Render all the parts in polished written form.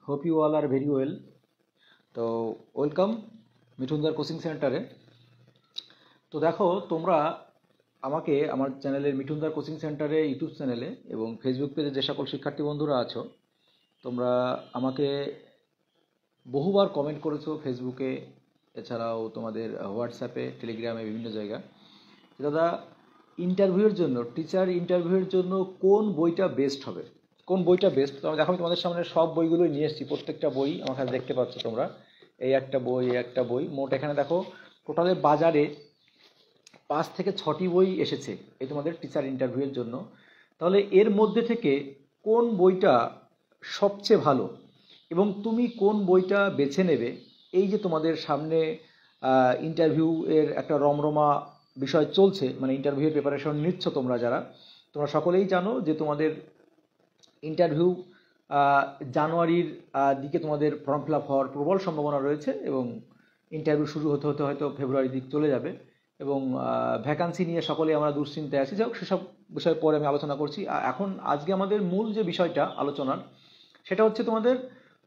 Hope you all are very well. তো welcome মিঠুনদার coaching সেন্টারে। তো দেখো, তোমরা আমাকে আমার চ্যানেলের মিঠুনদার কোচিং সেন্টারে ইউটিউব চ্যানেলে এবং ফেসবুক পেজে যে সকল শিক্ষার্থী বন্ধুরা আছো, তোমরা আমাকে বহুবার কমেন্ট করেছো ফেসবুকে, এছাড়াও তোমাদের হোয়াটসঅ্যাপে, টেলিগ্রামে, বিভিন্ন জায়গায়। দাদা, ইন্টারভিউয়ের জন্য, টিচার ইন্টারভিউয়ের জন্য কোন বইটা বেস্ট হবে, কোন বইটা বেস্ট? তো দেখো, আমি তোমাদের সামনে সব বইগুলোই নিয়ে এসেছি, প্রত্যেকটা বই আমার কাছে দেখতে পাচ্ছ তোমরা। এই একটা বই, এই একটা বই, মোট এখানে দেখো টোটালে বাজারে 5 থেকে 6টি বই এসেছে এই তোমাদের টিচার ইন্টারভিউয়ের জন্য। তাহলে এর মধ্যে থেকে কোন বইটা সবচেয়ে ভালো এবং তুমি কোন বইটা বেছে নেবে? এই যে তোমাদের সামনে ইন্টারভিউ এর একটা রমরমা বিষয় চলছে, মানে ইন্টারভিউয়ের প্রিপারেশন নিচ্ছ তোমরা যারা, তোমরা সকলেই জানো যে তোমাদের ইন্টারভিউ জানুয়ারির দিকে তোমাদের ফর্ম ফিল আপ হওয়ার প্রবল সম্ভাবনা রয়েছে এবং ইন্টারভিউ শুরু হতে হতে হয়তো ফেব্রুয়ারির দিক চলে যাবে এবং ভ্যাকান্সি নিয়ে সকলেই আমরা দুশ্চিন্তায় আছি। যাই হোক, সেসব বিষয় পরে আমি আলোচনা করছি। এখন আজকে আমাদের মূল যে বিষয়টা আলোচনার, সেটা হচ্ছে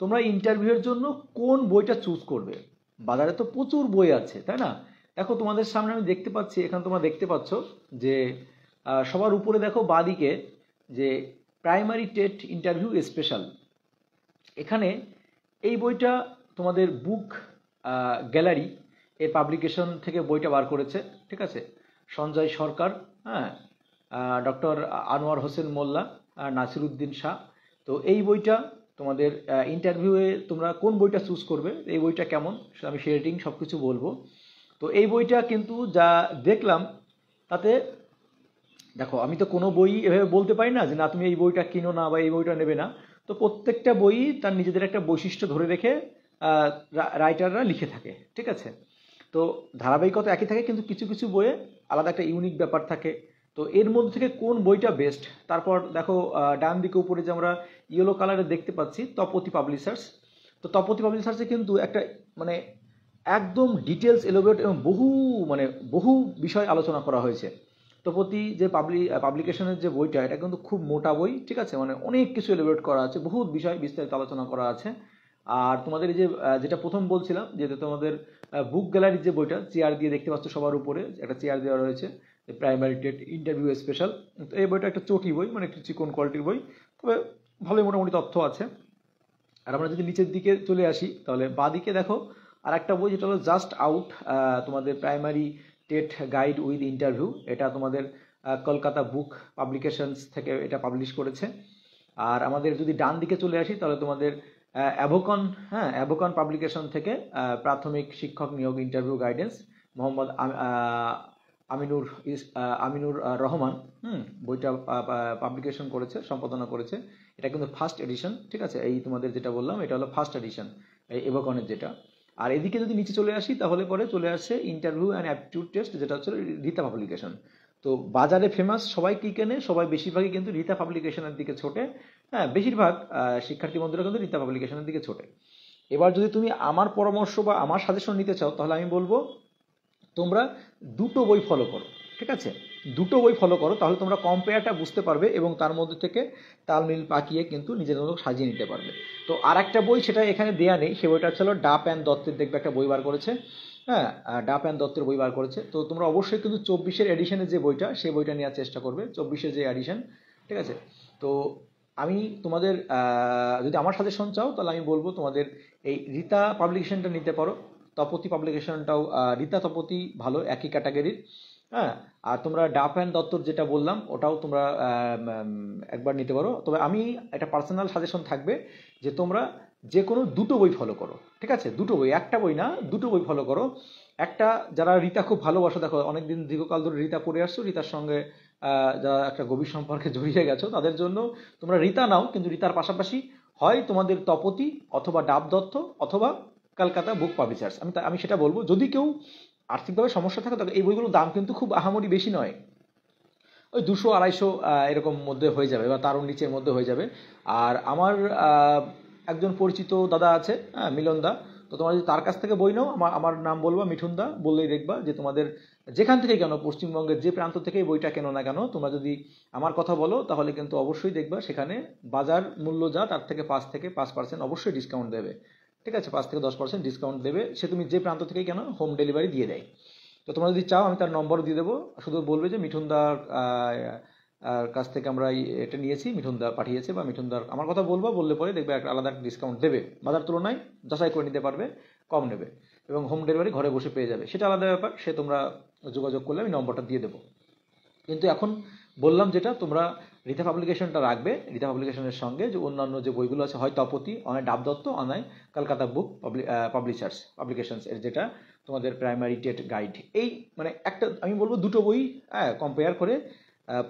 তোমরা ইন্টারভিউয়ের জন্য কোন বইটা চুজ করবে। বাজারে তো প্রচুর বই আছে, তাই না? দেখো, তোমাদের সামনে আমি দেখতে পাচ্ছি, এখানে তোমরা দেখতে পাচ্ছ যে সবার উপরে দেখো বাঁদিকে যে প্রাইমারি টেট ইন্টারভিউ স্পেশাল, এখানে এই বইটা তোমাদের বুক গ্যালারি এর পাবলিকেশন থেকে বইটা বার করেছে, ঠিক আছে? সঞ্জয় সরকার, হ্যাঁ, ডক্টর আনোয়ার হোসেন মোল্লা, নাসিরুদ্দিন শাহ। তো এই বইটা তোমাদের ইন্টারভিউয়ে তোমরা কোন বইটা চুজ করবে, এই বইটা কেমন, আমি সে রেটিং সব কিছু বলবো। তো এই বইটা কিন্তু যা দেখলাম তাতে, দেখো, আমি তো কোনো বই এভাবে বলতে পারি না যে না তুমি এই বইটা কিনো না বা এই বইটা নেবে না। তো প্রত্যেকটা বই তার নিজেদের একটা বৈশিষ্ট্য ধরে রেখে রাইটাররা লিখে থাকে, ঠিক আছে? তো ধারাবাহিকতা একই থাকে, কিন্তু কিছু কিছু বইয়ে আলাদা একটা ইউনিক ব্যাপার থাকে। তো এর মধ্যে থেকে কোন বইটা বেস্ট? তারপর দেখো, ডান দিকে উপরে যে আমরা ইয়েলো কালারে দেখতে পাচ্ছি তপতি পাবলিশার্স। তো তপতি পাবলিশার্সে কিন্তু একটা মানে একদম ডিটেলস এলোবেট এবং বহু বিষয় আলোচনা করা হয়েছে। তপতি যে পাবলিকেশনের যে বইটা, এটা কিন্তু খুব মোটা বই, ঠিক আছে? মানে অনেক কিছু এলোবেট করা আছে, বহু বিষয় বিস্তারিত আলোচনা করা আছে। আর তোমাদের এই যে যেটা প্রথম বলছিলাম, যে তোমাদের বুক গ্যালারির যে বইটা চেয়ার দিয়ে দেখতে পাচ্ছ, সবার উপরে একটা চেয়ার দেওয়া রয়েছে, প্রাইমারি টেট ইন্টারভিউ স্পেশাল। তো এই বইটা একটা চটি বই, মানে একটু চিকন কোয়ালিটির বই, তবে ভালোই মোটামুটি তথ্য আছে। আর আমরা যদি নিচের দিকে চলে আসি, তাহলে বাঁদিকে দেখো আর একটা বই, যেটা হলো জাস্ট আউট, তোমাদের primary TET guide with interview. এটা তোমাদের কলকাতা বুক পাবলিকেশনস থেকে এটা পাবলিশ করেছে। আর আমাদের যদি ডান দিকে চলে আসি, তাহলে তোমাদের অ্যাভোকন, হ্যাঁ, অ্যাভোকন পাবলিকেশন থেকে প্রাথমিক শিক্ষক নিয়োগ ইন্টারভিউ গাইডেন্স, মোহাম্মদ আমিনুর রহমান, বইটা পাবলিকেশন করেছে, সম্পাদনা করেছে। এটা কিন্তু ফার্স্ট এডিশন, ঠিক আছে? এই তোমাদের যেটা বললাম, এটা হলো ফার্স্ট এডিশন এই এভোকনের যেটা। আর এদিকে যদি নিচে চলে আসি, তাহলে পরে চলে আসছে ইন্টারভিউ অ্যান্ড অ্যাপটিটিউড টেস্ট, যেটা হচ্ছে রীতা পাবলিকেশন। তো বাজারে ফেমাস, সবাই কি কেনে, সবাই বেশিরভাগই কিন্তু রীতা পাবলিকেশনের দিকে ছোটে। হ্যাঁ, বেশিরভাগ শিক্ষার্থী বন্ধুরা কিন্তু রীতা পাবলিকেশনের দিকে ছোটে। এবার যদি তুমি আমার পরামর্শ বা আমার সাজেশন নিতে চাও, তাহলে আমি বলবো তোমরা দুটো বই ফলো করো, ঠিক আছে? দুটো বই ফলো করো, তাহলে তোমরা কম্পেয়ারটা বুঝতে পারবে এবং তার মধ্যে থেকে তালমিল পাকিয়ে কিন্তু নিজের মতো সাজিয়ে নিতে পারবে। তো আর একটা বই, সেটা এখানে দেয়া নেই, সে বইটা ছিল ডাপ অ্যান্ড দত্তের, দেখবে একটা বই বার করেছে, হ্যাঁ, ডাপ অ্যান্ড দত্তের বই বার করেছে। তো তোমরা অবশ্যই কিন্তু 24-এর এডিশনের যে বইটা, সেই বইটা নেওয়ার চেষ্টা করবে, 24-এর যে এডিশন, ঠিক আছে? তো আমি তোমাদের যদি আমার সাজেশন চাও, তাহলে আমি বলবো তোমাদের এই রীতা পাবলিকেশনটা নিতে পারো। তপতি পাবলিকেশনটাও, রীতা তপতি ভালো, একই ক্যাটাগরির, হ্যাঁ। আর তোমরা ডাফ অ্যান্ড দত্তর যেটা বললাম, ওটাও তোমরা একবার নিতে পারো। তবে আমি একটা পার্সোনাল সাজেশন থাকবে যে তোমরা যে কোনো দুটো বই ফলো করো, ঠিক আছে? দুটো বই, একটা বই না, দুটো বই ফলো করো। একটা, যারা রীতা খুব ভালোবাসো, দেখো অনেকদিন দীর্ঘকাল ধরে রীতা পড়ে আসছো, রীতার সঙ্গে যারা একটা গভীর সম্পর্কে জড়িয়ে গেছো, তাদের জন্য তোমরা রীতা নাও, কিন্তু রীতার পাশাপাশি হয় তোমাদের তপতি অথবা ডাব দত্ত অথবা কলকাতা বুক পাবলিশার্স। আমি সেটা বলবো। যদি কেউ আর্থিকভাবে সমস্যা থাকে, তবে এই বইগুলোর দাম কিন্তু খুব আহামরি বেশি নয়, ওই 200-250 এরকম মধ্যে হয়ে যাবে, বা তারও নিচের মধ্যে হয়ে যাবে। আর আমার একজন পরিচিত দাদা আছে, হ্যাঁ, মিলন দা। তো তো তোমরা যদি তার কাছ থেকে বই নাও, আমার নাম বলবা মিঠুন দা, বললেই দেখবা যে তোমাদের যেখান থেকেই কেন, পশ্চিমবঙ্গের যে প্রান্ত থেকেই বইটা কেনো না কেন, তোমরা যদি আমার কথা বলো তাহলে কিন্তু অবশ্যই দেখবা সেখানে বাজার মূল্য যা তার থেকে 5% অবশ্যই ডিসকাউন্ট দেবে। ঠিক আছে, 5 থেকে 10% ডিসকাউন্ট দেবে, সে তুমি যে প্রান্ত থেকেই কেন হোম ডেলিভারি দিয়ে দেয়। তো তোমরা যদি চাও আমি তার নম্বরও দিয়ে দেবো, শুধু বলবে যে মিঠুন দার কাছ থেকে আমরা এটা নিয়েছি, মিঠুন দা পাঠিয়েছে, বা মিঠুন দার আমার কথা বলবা, বললে পরে দেখবে একটা আলাদা ডিসকাউন্ট দেবে, বাজার তুলনায় যাচাই করে নিতে পারবে, কম নেবে, এবং হোম ডেলিভারি ঘরে বসে পেয়ে যাবে, সেটা আলাদা ব্যাপার, সে তোমরা যোগাযোগ করলে আমি নম্বরটা দিয়ে দেবো। কিন্তু এখন বললাম যেটা, তোমরা রিতা পাবলিকেশনটা রাখবে, রিতা পাবলিকেশনের সঙ্গে যে অন্যান্য যে বইগুলো আছে, হয় তপতি, অনয় ডাবদত্ত, অনয় কলকাতা বুক পাবলিকেশনস এর যেটা তোমাদের প্রাইমারি টেট গাইড, এই মানে একটা আমি বলবো দুটো বই কম্পেয়ার করে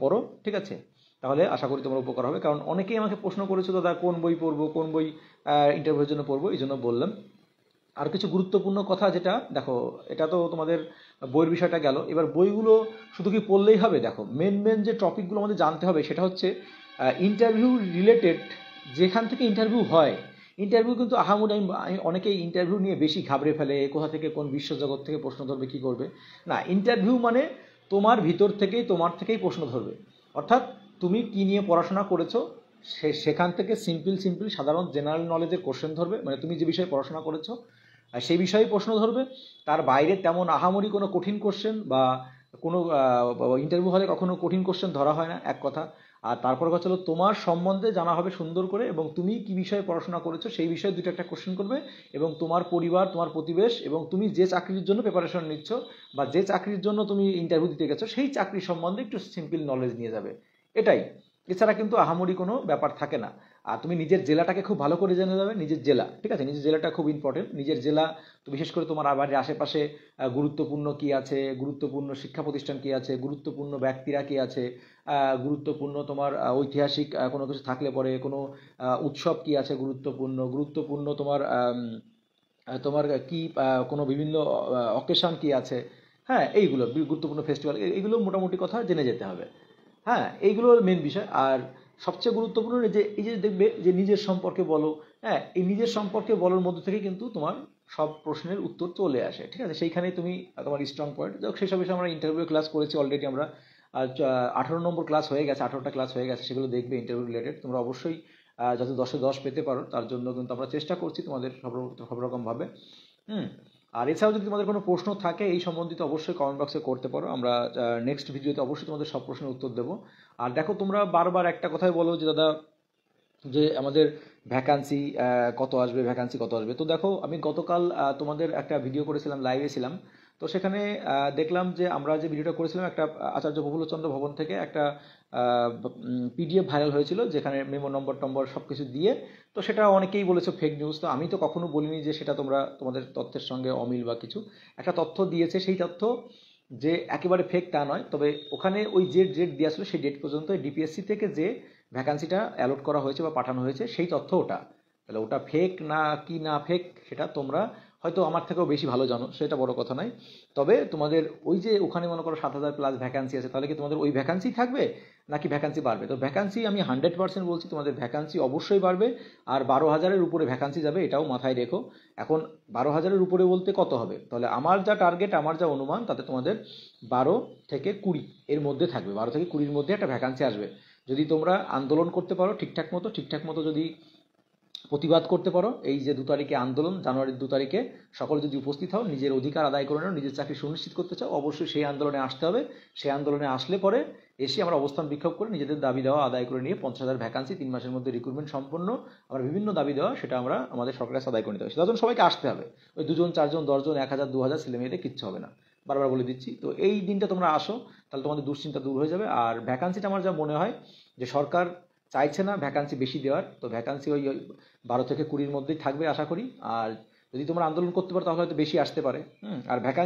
পড়ো, ঠিক আছে? তাহলে আশা করি তোমার উপকার হবে, কারণ অনেকেই আমাকে প্রশ্ন করেছো দাদা কোন বই পড়বো, কোন বই ইন্টারভিউর জন্য পড়বো, এই জন্য বললাম। আর কিছু গুরুত্বপূর্ণ কথা, যেটা দেখো, এটা তো তোমাদের বইয়ের বিষয়টা গেল, এবার বইগুলো শুধু কি পড়লেই হবে? দেখো, মেন যে টপিকগুলো আমাদের জানতে হবে সেটা হচ্ছে ইন্টারভিউ রিলেটেড, যেখান থেকে ইন্টারভিউ হয়। ইন্টারভিউ কিন্তু আহামরি, আমি অনেকেই ইন্টারভিউ নিয়ে বেশি ঘাবড়ে ফেলে, কোথা থেকে কোন বিশ্বজগৎ থেকে প্রশ্ন ধরবে, কী করবে। না, ইন্টারভিউ মানে তোমার ভিতর থেকেই, তোমার থেকেই প্রশ্ন ধরবে, অর্থাৎ তুমি কি নিয়ে পড়াশোনা করেছো সেখান থেকে সিম্পল সাধারণ জেনারেল নলেজের কোশ্চেন ধরবে, মানে তুমি যে বিষয়ে পড়াশোনা করেছো সেই বিষয়ে প্রশ্ন ধরবে। তার বাইরে তেমন আহামরি কোনো কঠিন কোশ্চেন বা কোনো ইন্টারভিউ হলে কখনো কঠিন কোশ্চেন ধরা হয় না, এক কথা। আর তারপর কথা হলো তোমার সম্বন্ধে জানা হবে সুন্দর করে, এবং তুমি কি বিষয়ে পড়াশোনা করেছো সেই বিষয়ে দুটো একটা কোশ্চেন করবে, এবং তোমার পরিবার, তোমার প্রতিবেশ, এবং তুমি যে চাকরির জন্য প্রিপারেশন নিচ্ছ বা যে চাকরির জন্য তুমি ইন্টারভিউ দিতে গেছো সেই চাকরির সম্বন্ধে একটু সিম্পল নলেজ নিয়ে যাবে, এটাই। এছাড়া কিন্তু আহামরি কোনো ব্যাপার থাকে না। আর তুমি নিজের জেলাটাকে খুব ভালো করে জেনে যাবে, নিজের জেলা, ঠিক আছে, নিজের জেলাটা খুব ইম্পর্টেন্ট। নিজের জেলা তো বিশেষ করে তোমার বাড়ির আশেপাশে গুরুত্বপূর্ণ কি আছে, গুরুত্বপূর্ণ শিক্ষা প্রতিষ্ঠান কি আছে, গুরুত্বপূর্ণ ব্যক্তিরা কি আছে, গুরুত্বপূর্ণ তোমার ঐতিহাসিক কোনো কিছু থাকলে পরে কোনো উৎসব কি আছে, গুরুত্বপূর্ণ তোমার তোমার কি কোনো বিভিন্ন অকেশন কি আছে, হ্যাঁ, এইগুলো গুরুত্বপূর্ণ ফেস্টিভ্যাল, এইগুলো মোটামুটি কথা জেনে যেতে হবে। হ্যাঁ, এইগুলো মেন বিষয়। আর সবচেয়ে গুরুত্বপূর্ণ যে এই যে দেখবে যে নিজের সম্পর্কে বলো, হ্যাঁ, এই নিজের সম্পর্কে বলার মধ্যে থেকে কিন্তু তোমার সব প্রশ্নের উত্তর চলে আসে, ঠিক আছে? সেইখানেই তুমি তোমার স্ট্রং পয়েন্ট, যাই হোক সেসব বিষয়ে আমরা ইন্টারভিউ ক্লাস করেছি অলরেডি, আমরা 18 নম্বর ক্লাস হয়ে গেছে, 18টা ক্লাস হয়ে গেছে, সেগুলো দেখবে ইন্টারভিউ রিলেটেড। তোমরা অবশ্যই যাতে 10-এ 10 পেতে পারো তার জন্য কিন্তু আমরা চেষ্টা করছি তোমাদের সব রকমভাবে। আর এছাড়াও যদি তোমাদের কোনো প্রশ্ন থাকে এই সম্বন্ধিত অবশ্যই কমেন্ট বক্সে করতে পারো, আমরা নেক্সট ভিডিওতে অবশ্যই তোমাদের সব প্রশ্নের উত্তর দেবো। আর দেখো, তোমরা বারবার একটা কথাই বলো যে দাদা যে আমাদের ভ্যাকান্সি কত আসবে, ভ্যাকান্সি কত আসবে। তো দেখো, আমি গতকাল তোমাদের একটা ভিডিও করেছিলাম, লাইভে ছিলাম, তো সেখানে দেখলাম যে আমরা যে ভিডিওটা করেছিলাম একটা আচার্য প্রফুল্লচন্দ্র ভবন থেকে একটা পিডিএফ ভাইরাল হয়েছিল, যেখানে মেমো নম্বর সব কিছু দিয়ে। তো সেটা অনেকেই বলেছে ফেক নিউজ, তো আমি তো কখনো বলিনি যে সেটা তোমাদের তথ্যের সঙ্গে অমিল বা কিছু। একটা তথ্য দিয়েছে, সেই তথ্য যে একেবারে ফেক তা নয়, তবে ওখানে ওই যে ডেট দেওয়া ছিল সেই ডেট পর্যন্ত ডিপিএসসি থেকে যে ভ্যাকান্সিটা অ্যালট করা হয়েছে বা পাঠানো হয়েছে সেই তথ্য ওটা। তাহলে ওটা ফেক না কি না ফেক সেটা তোমরা হয়তো আমার থেকেও বেশি ভালো জানো, সেটা বড় কথা নয়। তবে তোমাদের ওই যে ওখানে মনে করো 7,000+ ভ্যাকান্সি আছে, তাহলে কি তোমাদের ওই ভ্যাকান্সি থাকবে নাকি ভ্যাকান্সি বাড়বে? তো ভ্যাকান্সি আমি 100% বলছি, তোমাদের ভ্যাকান্সি অবশ্যই বাড়বে। আর 12,000-এর উপরে ভ্যাকান্সি যাবে, এটাও মাথায় রেখো। এখন 12,000-এর উপরে বলতে কত হবে? তাহলে আমার যা টার্গেট, আমার যা অনুমান, তাতে তোমাদের 12 থেকে 20 এর মধ্যে থাকবে, 12 থেকে 20-র মধ্যে একটা ভ্যাকান্সি আসবে। যদি তোমরা আন্দোলন করতে পারো ঠিকঠাক মতো যদি প্রতিবাদ করতে পারো, এই যে 2 তারিখে আন্দোলন, জানুয়ারির 2 তারিখে সকলে যদি উপস্থিত হও, নিজের অধিকার আদায় করে নাও, নিজের চাকরি সুনিশ্চিত করতে চাও, অবশ্যই সেই আন্দোলনে আসতে হবে। সেই আন্দোলনে আসলে পরে এসে আমরা অবস্থান বিক্ষোভ করে নিজেদের দাবি দেওয়া আদায় করে নিয়ে 50,000 ভ্যাকান্সি 3 মাসের মধ্যে রিক্রুটমেন্ট সম্পন্ন, আমরা বিভিন্ন দাবি দেওয়া সেটা আমরা আমাদের সরকারের কাছে আদায় করে নিতে হবে। সেটার জন্য সবাইকে আসতে হবে। ওই 2 জন 4 জন 10 জন 1,000 2,000 ছেলে মেয়েদের কিচ্ছু হবে না, বারবার বলে দিচ্ছি। তো এই দিনটা তোমরা আসো, তাহলে তোমাদের দুশ্চিন্তা দূর হয়ে যাবে। আর ভ্যাকান্সিটা আমার যা মনে হয় যে সরকার চাইছে না ভ্যাকান্সি বেশি দেওয়ার, তো ভ্যাকান্সি ওই 12 থেকে 20-র মধ্যেই থাকবে আশা করি। আর যদি তোমরা আন্দোলন করতে পারো তাহলে হয়তো বেশি আসতে পারে। আর ভ্যাকান্সি